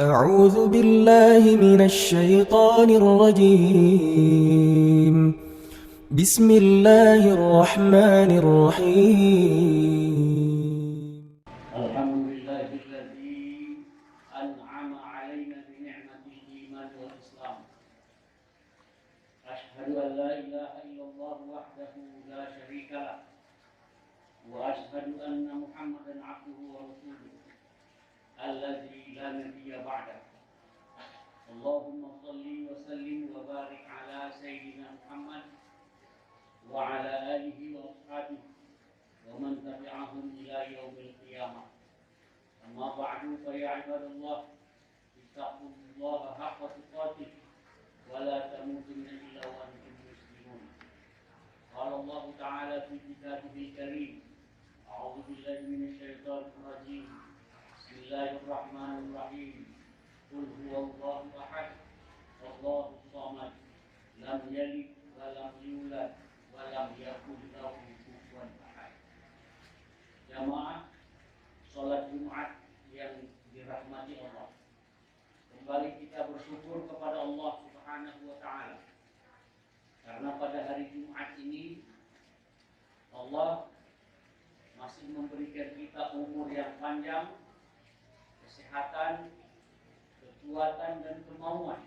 أعوذ بالله من الشيطان الرجيم. بسم الله الرحمن الرحيم. الحمد لله الذي أنعم علينا بنعمة الإيمان والإسلام. أشهد أن لا إله إلا الله وحده لا شريك له، وأشهد أن محمدا عبده ورسوله الذي لا نبي بعده. اللهم صل وسلم وبارك على سيدنا محمد وعلى آله وأصحابه ومن تبعهم إلى يوم القيامة. أما بعد فيا عباد الله، اتقوا الله حق تقاته ولا تموتن إلا وأنتم مسلمون. قال الله تعالى في كتابه الكريم: أعوذ بالله من الشيطان الرجيم. بسم الله الرحمن الرحيم. قل هو الله أحد الله الصمد لم يلد ولم يولد ولم يكن له كفوا أحد. Jamaah sholat Jumat yang dirahmati Allah, kembali kita bersyukur kepada Allah Subhanahu wa Ta'ala, karena pada hari Jumat ini Allah masih memberikan kita umur yang panjang, kesehatan, kekuatan dan kemauan,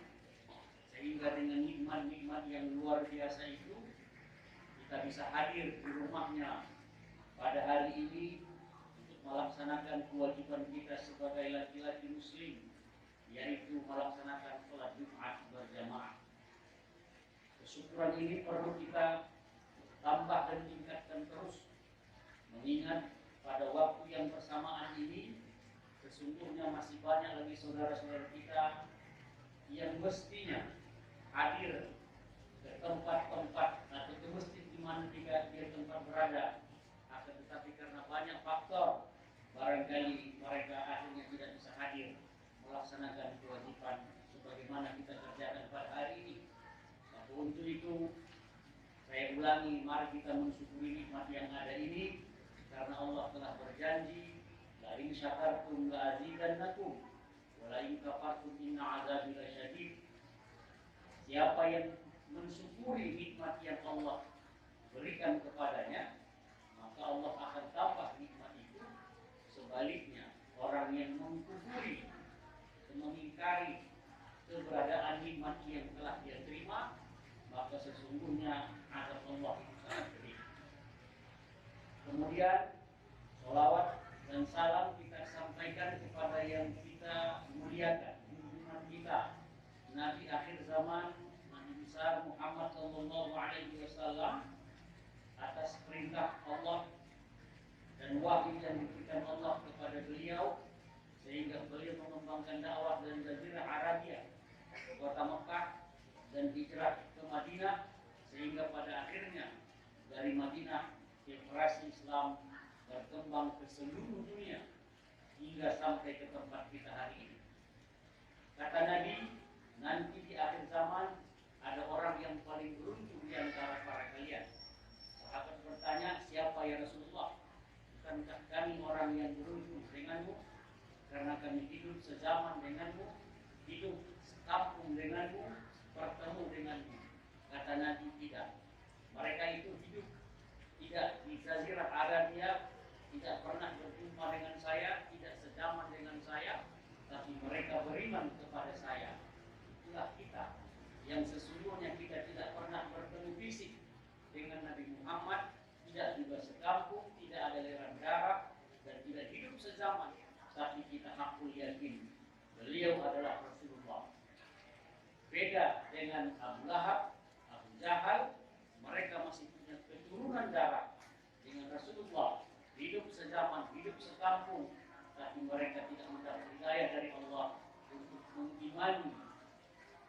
sehingga dengan nikmat-nikmat yang luar biasa itu kita bisa hadir di rumahnya pada hari ini untuk melaksanakan kewajiban kita sebagai laki-laki muslim, yaitu melaksanakan sholat Jumat berjamaah. Kesyukuran ini perlu kita tambah dan tingkatkan terus, mengingat pada waktu yang bersamaan ini sesungguhnya masih banyak lagi saudara-saudara kita yang mestinya hadir ke tempat-tempat atau ke masjid di mana dia tempat berada, akan tetapi karena banyak faktor barangkali mereka akhirnya tidak bisa hadir melaksanakan kewajiban sebagaimana kita kerjakan pada hari ini. Maka untuk itu saya ulangi, mari kita mensyukuri nikmat yang ada ini, karena Allah telah berjanji, la in syakartum la azidannakum wa la in kafartum inna azabi lasyadid. Siapa yang mensyukuri nikmat yang Allah berikan kepadanya, maka Allah akan tambah nikmat itu. Sebaliknya, orang yang mengkufuri, mengingkari keberadaan nikmat yang telah dia terima, maka sesungguhnya azab Allah itu sangat pedih. Kemudian sholawat dan salam kita sampaikan kepada yang kita muliakan, junjungan kita, Nabi akhir zaman, Nabi besar Muhammad sallallahu alaihi wasallam, atas perintah Allah dan wahyu yang diberikan Allah kepada beliau, sehingga beliau mengembangkan dakwah dari Jazirah Arabia ke kota Mekah dan hijrah ke Madinah, sehingga pada akhirnya dari Madinah generasi Islam berkembang ke seluruh dunia hingga sampai ke tempat kita hari ini. Kata Nabi, nanti di akhir zaman ada orang yang paling beruntung di antara para kalian. Sahabat bertanya, siapa ya Rasulullah? Bukankah kami orang yang beruntung denganmu? Karena kami hidup sezaman denganmu, hidup sekampung denganmu, bertemu denganmu. Kata Nabi, tidak. Mereka itu hidup tidak di Jazirah Arabia, tidak pernah berjumpa dengan saya, tidak sezaman dengan saya, tapi mereka beriman kepada saya. Itulah kita yang sesungguhnya kita tidak pernah bertemu fisik dengan Nabi Muhammad, tidak juga sekampung, tidak ada aliran darah, dan tidak hidup sezaman, tapi kita hakul yakin beliau adalah Rasulullah. Beda dengan Abu Lahab, Abu Jahal, mereka masih punya keturunan darah dengan Rasulullah, hidup sezaman, hidup sekampung, tapi mereka tidak mendapat hidayah dari Allah untuk mengimani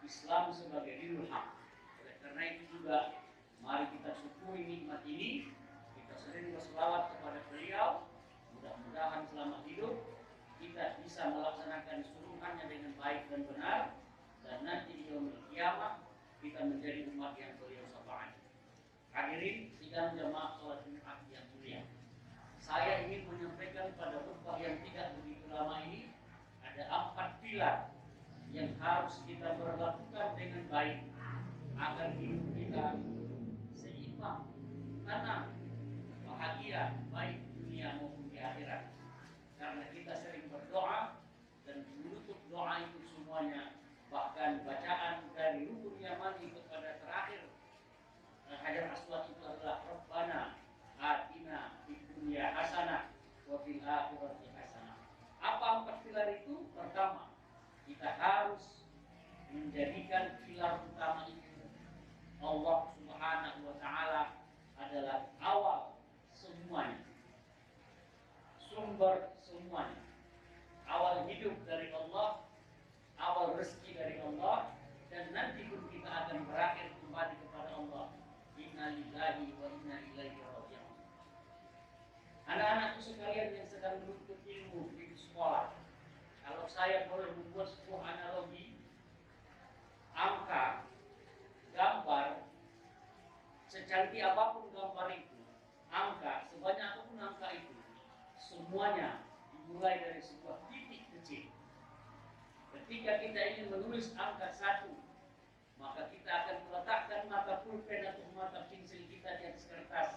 Islam sebagai dinul haq. Oleh karena itu juga mari kita syukuri nikmat ini, kita sering berselawat kepada beliau. Mudah-mudahan selama hidup kita bisa melaksanakan seluruhannya dengan baik dan benar, dan nanti di yaumul qiyamah kita menjadi umat yang beliau syafaati. Hadirin sidang jamaah sholat Jumat yang mulia, saya ingin menyampaikan pada khutbah yang tidak begitu lama ini ada 4 pilar yang harus kita berlakukan dengan baik agar hidup kita seimbang, tenang, bahagia baik dunia maupun di akhirat. Karena kita sering berdoa dan menutup doa itu semuanya, bahkan bacaan dari rukun yamani kepada terakhir hajar aswad itu adalah Rabbana atina fid dunya hasanah wa fil akhirati hasanah. Apa 4 pilar itu? Pertama, kita harus menjadikan pilar utama itu Allah Subhanahu wa taala adalah awal semuanya, sumber semuanya. Awal hidup dari Allah, awal rezeki dari Allah, dan nanti pun kita akan berakhir kembali kepada Allah. Inna lillahi wa inna ilaihi raji'un. Anak-anakku sekalian yang sedang menuntut ilmu di sekolah, kalau saya boleh membuat sebuah analogi, angka, gambar, secantik apapun gambar itu, angka, sebanyak apapun angka itu, semuanya dimulai dari sebuah titik kecil. Ketika kita ingin menulis angka 1, maka kita akan meletakkan mata pulpen atau mata pensil kita di atas kertas.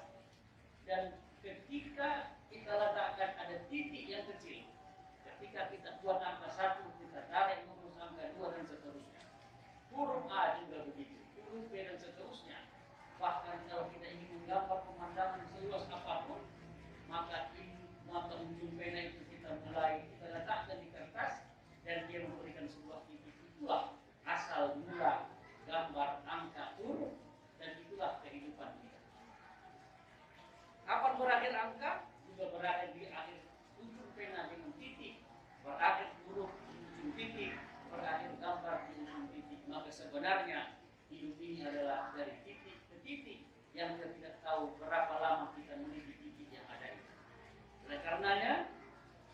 Dan ketika kita letakkan ada titik yang kecil, ketika kita buat angka 1, kita tarik huruf angka 2 dan seterusnya. Huruf A juga begitu, huruf B dan seterusnya. Bahkan kalau kita ingin menggambar pemandangan seluas apapun, maka mata ujung pena itu kita letakkan di kertas, dan dia memberikan sebuah titik. Itulah asal mula gambar angka huruf, dan itulah kehidupan kita. Kapan berakhir angka? Juga berakhir di akhir ujung pena dengan titik, berakhir huruf di ujung titik, berakhir gambar di ujung titik. Maka sebenarnya hidup ini adalah dari titik ke titik yang kita tidak tahu berapa lama kita meniti titik yang ada itu. Oleh karenanya,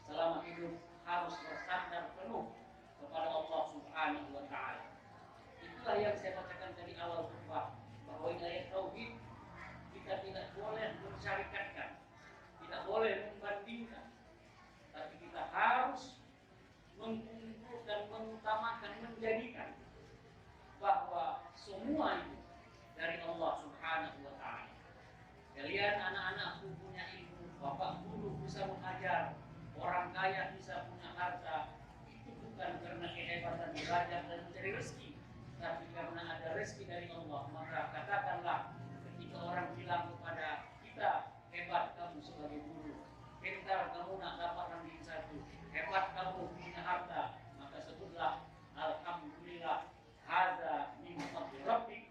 selama hidup harus bersandar penuh kepada Allah Subhanahu wa taala. Itulah yang saya bacakan dari awal khutbah, bahwa ini ayat tauhid. Kita tidak boleh mensyarikatkan, tidak boleh membandingkan, tapi kita harus mengumpulkan, mengutamakan, menjadikan bahwa semua itu dari Allah Subhanahu wa taala. Kalian anak-anakku punya ilmu, bapak guru bisa mengajar, orang kaya bisa punya harta, itu bukan karena kehebatan belajar dan mencari rezeki, tapi karena ada rezeki dari Allah. Maka katakanlah, ketika orang bilang kepada kita, hebat kamu sebagai guru, pintar kamu nak dapat ranking 1, hebat kamu punya harta, maka sebutlah alhamdulillah, hadza min fadli rabbik.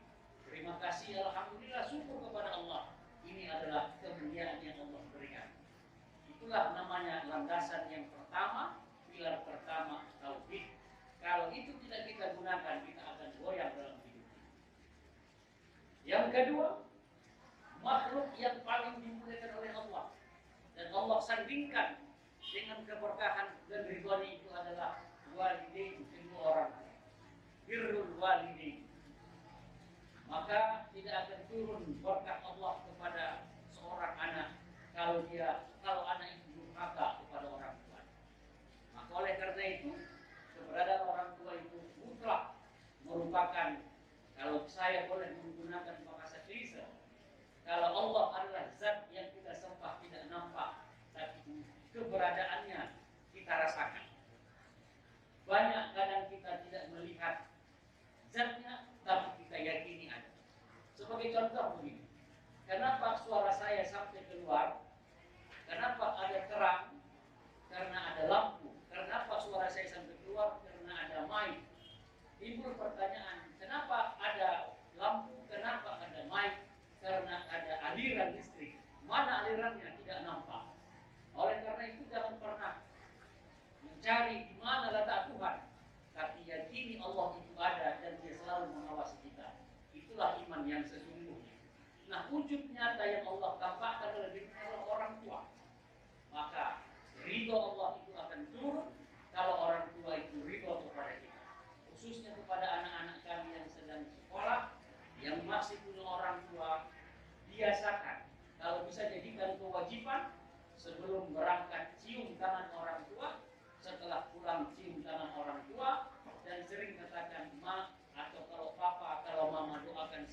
Terima kasih, alhamdulillah, syukur kepada Allah. Ini adalah kemuliaan yang Allah berikan. Itulah namanya landasan yang pertama, pilar pertama, tauhid. Kalau itu tidak kita gunakan, kita akan goyang dalam hidup. Yang kedua, makhluk yang paling dimuliakan oleh Allah dan Allah sandingkan dengan keberkahan dan ridhani itu adalah walidain, kedua orang tua. Birrul walidain. Maka tidak akan turun berkah Allah kepada seorang anak kalau anak itu durhaka kepada orang tua. Maka oleh karena itu, keberadaan orang tua itu mutlak merupakan, kalau saya boleh menggunakan bahasa klise, kalau Allah adalah zat yang kita sembah tidak nampak, tapi keberadaannya kita rasakan. Banyak kadang kita tidak melihat zatnya, tapi kita yakini ada. Sebagai contoh begini, kenapa suara saya sampai keluar? Kenapa ada terang? Karena ada lampu. Kenapa suara saya sampai keluar? Karena ada mic. Timbul pertanyaan, kenapa ada lampu? Kenapa ada mic? Karena ada aliran listrik. Mana alirannya? Tidak nampak. Oleh karena itu jangan pernah mencari di mana letak Tuhan, tapi yakini Allah itu ada dan Dia selalu mengawasi kita. Itulah iman yang sesungguhnya. Nah, wujud nyata yang Allah tampakkan oleh orang tua, maka ridho Allah itu akan turun kalau orang tua itu ridho kepada kita. Khususnya kepada anak-anak kami yang sedang sekolah, yang masih punya orang tua, biasakan kalau bisa jadikan kewajiban sebelum berangkat cium tangan orang tua, setelah pulang cium tangan orang tua, dan sering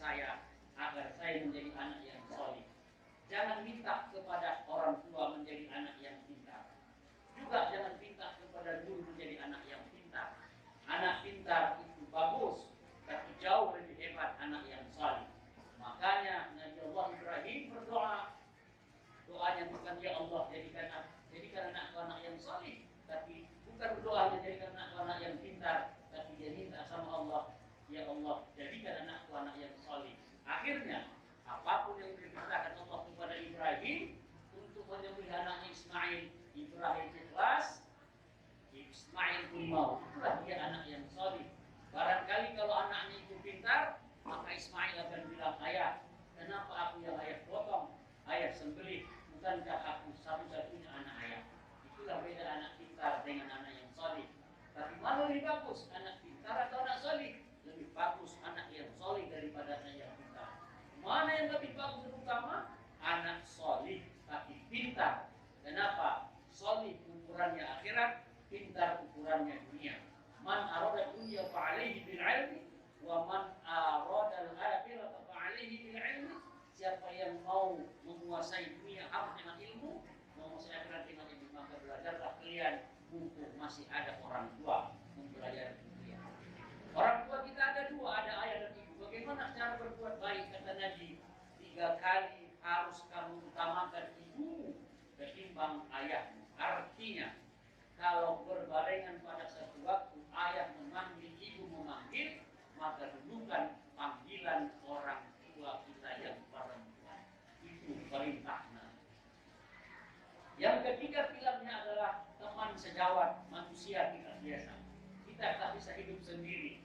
saya agar saya menjadi anak yang soleh. Jangan minta kepada orang tua menjadi anak yang pintar. Juga jangan minta kepada guru menjadi anak yang pintar. Anak pintar itu bagus, tapi jauh lebih hebat anak yang saleh. Makanya Nabi Allah Ibrahim berdoa. Doanya bukan ya Allah jadikan anakku anak yang saleh, tapi bukan doanya jadikan anakku anak yang pintar, tapi dia minta sama Allah, ya Allah jadikan anakku anak yang saleh. Akhirnya apapun yang diperintahkan Allah kepada Ibrahim untuk menyembelih anaknya Ismail, Ibrahim ikhlas, Ismail pun mau. Itulah dia anak yang saleh. Barangkali kalau anaknya itu pintar, maka Ismail akan bilang, ayah, kenapa aku yang ayah potong, ayah sembelih, bukankah aku satu-satunya anak ayah? Itulah beda anak pintar dengan anak yang saleh. Tapi mana lebih bagus, anak pintar atau anak saleh? Lebih bagus anak yang saleh daripada anak yang pintar. Mana yang lebih bagus dan utama? Anak saleh tapi pintar. Kenapa? Saleh ukurannya akhirat, pintar ukurannya dunia. Man arada dunya fa'alaihi bil ilmi wa man arada al-akhirata fa'alaihi bil ilmi. Siapa yang mau menguasai dunia harus dengan ilmu, mau menguasai akhirat dengan ilmu, maka belajarlah kalian mumpung masih ada orang tua mempelajari dunia. Orang tua kita ada dua, ada ayah dan ibu. Bagaimana cara berbuat baik? Kata Nabi, 3 kali harus kamu utamakan ibu ketimbang ayahmu. Artinya, kalau berbarengan pada satu waktu ayah memanggil, ibu memanggil, maka dudukan panggilan orang tua kita yang perempuan. Itu perintahnya. Yang ketiga pilarnya adalah teman sejawat manusia kita biasa. Kita tak bisa hidup sendiri.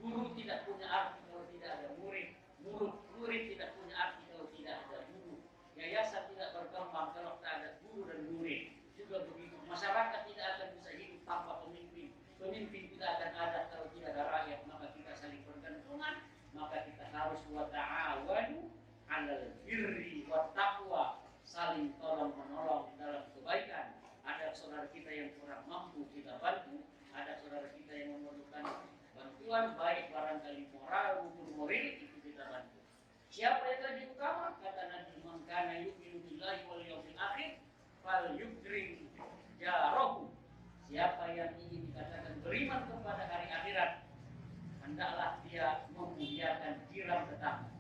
Guru tidak punya arti kalau tidak ada murid. Murid tidak punya arti kalau tidak ada guru. Yayasan tidak berkembang kalau tak ada guru dan murid. Juga begitu. Masyarakat tidak akan bisa hidup tanpa pemimpin. Pemimpin tidak akan ada kalau tidak ada rakyat. Maka kita saling bergantungan. Maka kita harus wa ta'awanu 'alal birri wat taqwa. Saling tolong menolong dalam kebaikan. Ada saudara kita yang kurang mampu, kita bantu. Ada saudara kita yang memerlukan bantuan, baik barangkali moral maupun moral, itu kita bantu. Siapa yang lebih utama? Kata Nabi, man kana yu'minu billahi wal yawmil akhir fal yukrim jarahu. Siapa yang ingin dikatakan beriman kepada hari akhirat, hendaklah dia memuliakan jiran tetangga.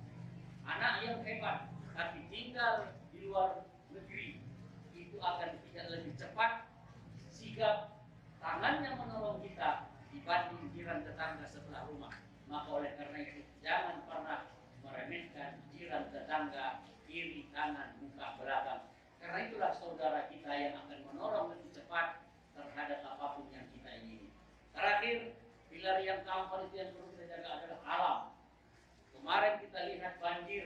Anak yang hebat tapi tinggal di luar negeri itu akan tidak lebih cepat sigap tangannya menolong kita dibanding jiran tetangga sebelah rumah. Maka oleh karena itu jangan pernah meremehkan jiran tetangga kiri kanan muka belakang. Karena itulah saudara kita yang akan menolong lebih cepat terhadap apapun yang kita ingini. Terakhir, pilar yang keempat itu yang perlu kita jaga adalah alam. Kemarin kita lihat banjir.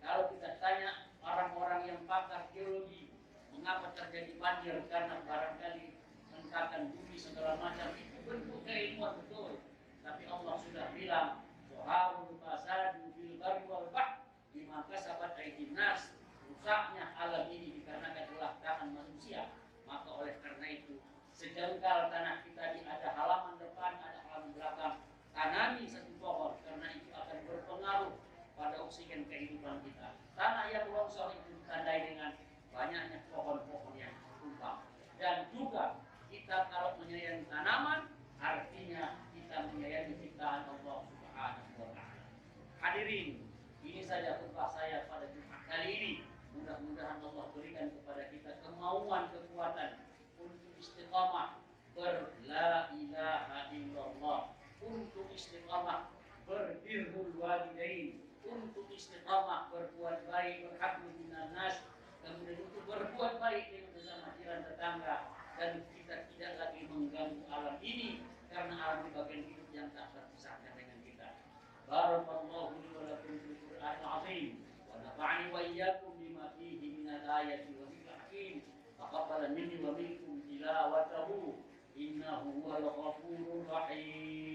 Kalau kita tanya orang-orang yang pakar geologi, mengapa terjadi banjir? Karena barangkali hentakan bumi segala macam itu bentuk keilmuan betul. Tapi Allah sudah bilang, "Waharul fasadu fil barri wal bahr bima kasabat aydin nas." Rusaknya alam ini dikarenakan ulah tangan manusia. Maka oleh karena itu, sejengkal tanah kita ini ada halaman depan, ada halaman belakang, tanami satu pohon karena itu akan berpengaruh pada oksigen kehidupan kita. Tanah yang longsor itu ditandai dengan banyaknya pohon-pohon yang tumbang. Dan juga kita kalau menyayangi tanaman, artinya kita menyayangi ciptaan Allah Subhanahu wa Ta'ala. Hadirin, ini saja khutbah saya pada Jumat kali ini. Mudah-mudahan Allah berikan kepada kita kemauan, kekuatan untuk istiqamah ber-la ilaha illallah, untuk istiqamah berbirrul walidain, untuk istiqamah berbuat baik, berhablu minan nas, kemudian untuk berbuat baik dengan sesama jiran tetangga, dan kita tidak lagi mengganggu alam ini karena alam di bagian hidup yang tak terpisahkan dengan kita. Barakallahu li wa lakum fil Qur'anil azim wa nafa'ani wa iyyakum bima fihi minal ayati wa dhikril hakim. Taqabbal minni wa minkum tilawatahu innahu huwal ghafurur rahim.